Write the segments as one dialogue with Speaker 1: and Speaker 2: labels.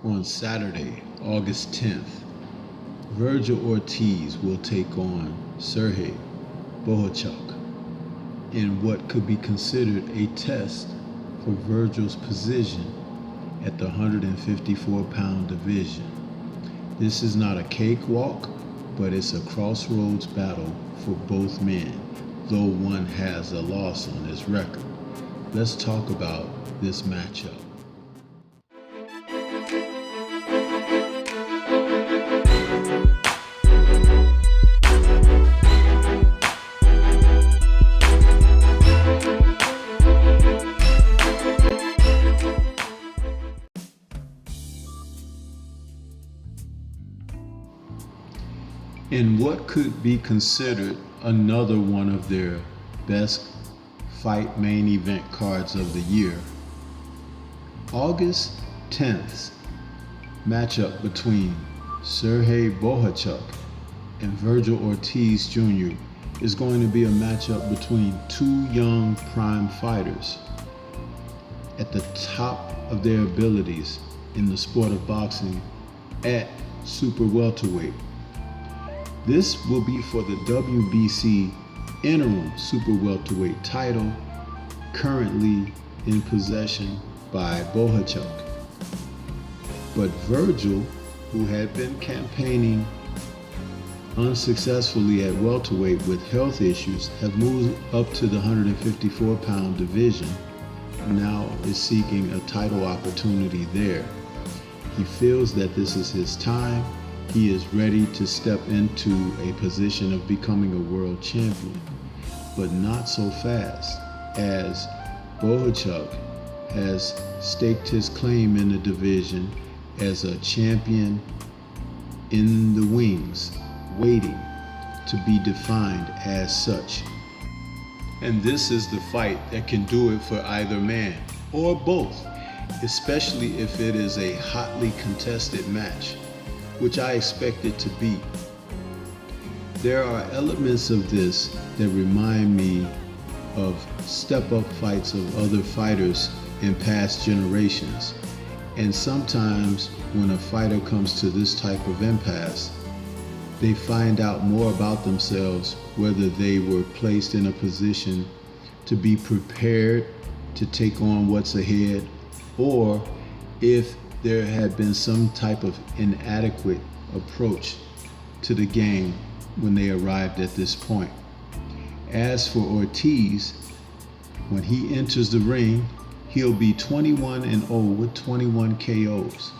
Speaker 1: On Saturday, August 10th, Vergil Ortiz will take on Shareable Bahachuk in what could be considered a test for Vergil's position at the 154-pound division. This is not a cakewalk, but it's a crossroads battle for both men, though one has a loss on his record. Let's talk about this matchup. In what could be considered another one of their best fight main event cards of the year, August 10th matchup between Shareable Bahachuk and Vergil Ortiz Jr. is going to be a matchup between two young prime fighters at the top of their abilities in the sport of boxing at super welterweight. This will be for the WBC interim super welterweight title, currently in possession by Bahachuk. But Vergil, who had been campaigning unsuccessfully at welterweight with health issues, have moved up to the 154-pound division and now is seeking a title opportunity there. He feels that this is his time. He is ready to step into a position of becoming a world champion, but not so fast, as Bahachuk has staked his claim in the division as a champion in the wings, waiting to be defined as such. And this is the fight that can do it for either man or both, especially if it is a hotly contested match, which I expect it to be. There are elements of this that remind me of step-up fights of other fighters in past generations. And sometimes when a fighter comes to this type of impasse, they find out more about themselves, whether they were placed in a position to be prepared to take on what's ahead, or if there had been some type of inadequate approach to the game when they arrived at this point. As for Ortiz, when he enters the ring, he'll be 21-0 with 21 KOs.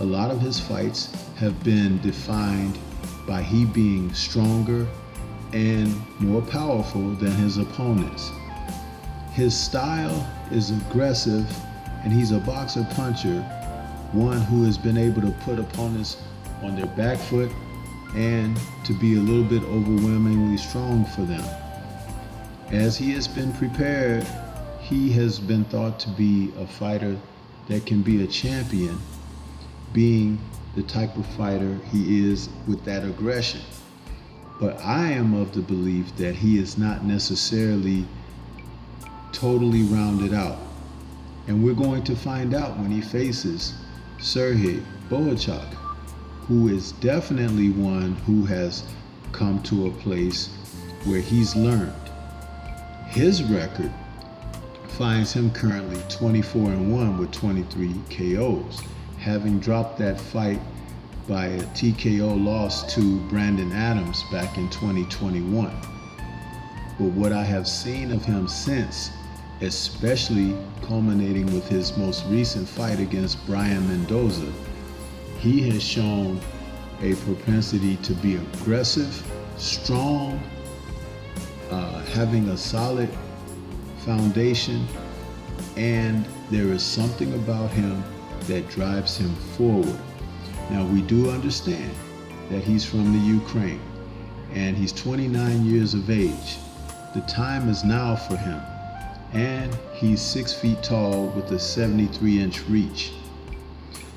Speaker 1: A lot of his fights have been defined by he being stronger and more powerful than his opponents. His style is aggressive, and he's a boxer puncher, one who has been able to put opponents on their back foot and to be a little bit overwhelmingly strong for them. As he has been prepared, he has been thought to be a fighter that can be a champion, being the type of fighter he is with that aggression. But I am of the belief that he is not necessarily totally rounded out. And we're going to find out when he faces Shareable Bahachuk, who is definitely one who has come to a place where he's learned. His record finds him currently 24-1 with 23 KOs, having dropped that fight by a TKO loss to Brandon Adams back in 2021. But what I have seen of him since, especially culminating with his most recent fight against Brian Mendoza, he has shown a propensity to be aggressive, strong, having a solid foundation, and there is something about him that drives him forward. Now, we do understand that he's from the Ukraine and he's 29 years of age. The time is now for him, and he's 6 feet tall with a 73-inch reach.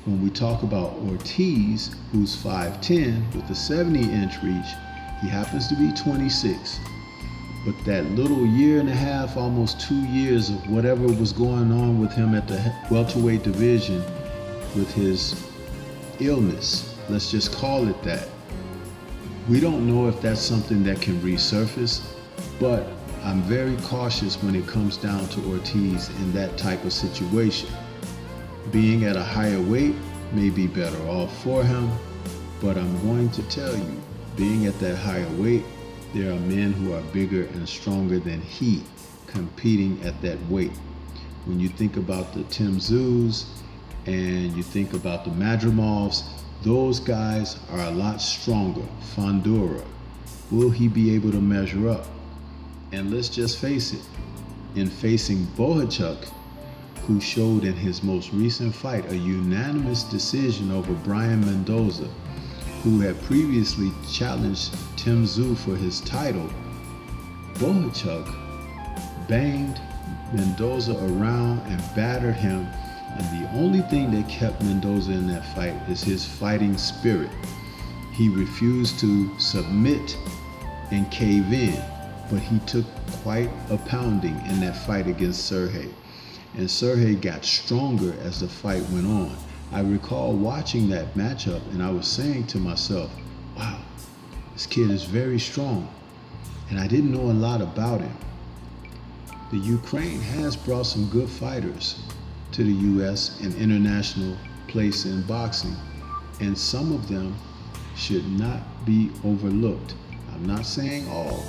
Speaker 1: When we talk about Ortiz, who's 5'10 with a 70-inch reach, he happens to be 26. But that little year and a half, almost 2 years of whatever was going on with him at the welterweight division with his illness. Let's just call it that. We don't know if that's something that can resurface, but I'm very cautious when it comes down to Ortiz in that type of situation. Being at a higher weight may be better off for him, but I'm going to tell you, being at that higher weight, there are men who are bigger and stronger than he competing at that weight. When you think about the Tim Tszus and you think about the Madrimovs, those guys are a lot stronger. Fondura, will he be able to measure up? And let's just face it, in facing Bahachuk, who showed in his most recent fight a unanimous decision over Brian Mendoza, who had previously challenged Tim Tszyu for his title, Bahachuk banged Mendoza around and battered him, and the only thing that kept Mendoza in that fight is his fighting spirit. He refused to submit and cave in, but he took quite a pounding in that fight against Sergey. And Sergey got stronger as the fight went on. I recall watching that matchup and I was saying to myself, wow, this kid is very strong. And I didn't know a lot about him. The Ukraine has brought some good fighters to the US and international place in boxing, and some of them should not be overlooked. I'm not saying all,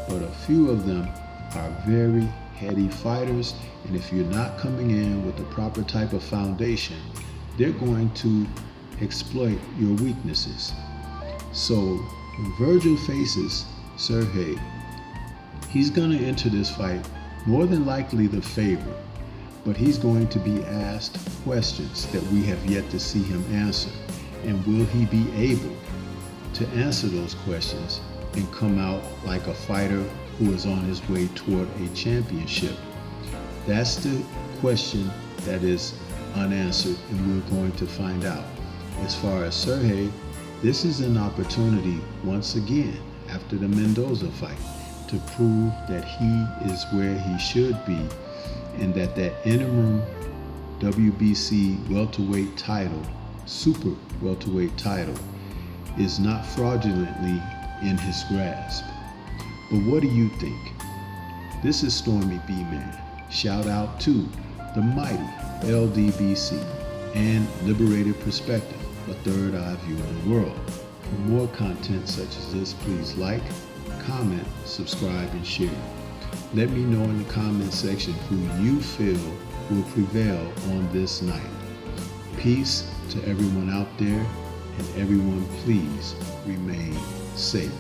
Speaker 1: but a few of them are very heady fighters, and if you're not coming in with the proper type of foundation, they're going to exploit your weaknesses. So when Vergil faces Sergey, he's going to enter this fight more than likely the favorite, but he's going to be asked questions that we have yet to see him answer. And will he be able to answer those questions and come out like a fighter who is on his way toward a championship? That's the question that is unanswered, and we're going to find out. As far as Sergey, this is an opportunity once again after the Mendoza fight to prove that he is where he should be, and that interim WBC welterweight title, super welterweight title, is not fraudulently in his grasp. But what do you think? This is Stormy B-Man. Shout out to the mighty LDBC and Liberated Perspective, a third eye view of the world. For more content such as this, please like, comment, subscribe, and share. Let me know in the comment section who you feel will prevail on this night. Peace to everyone out there, and everyone please remain safe.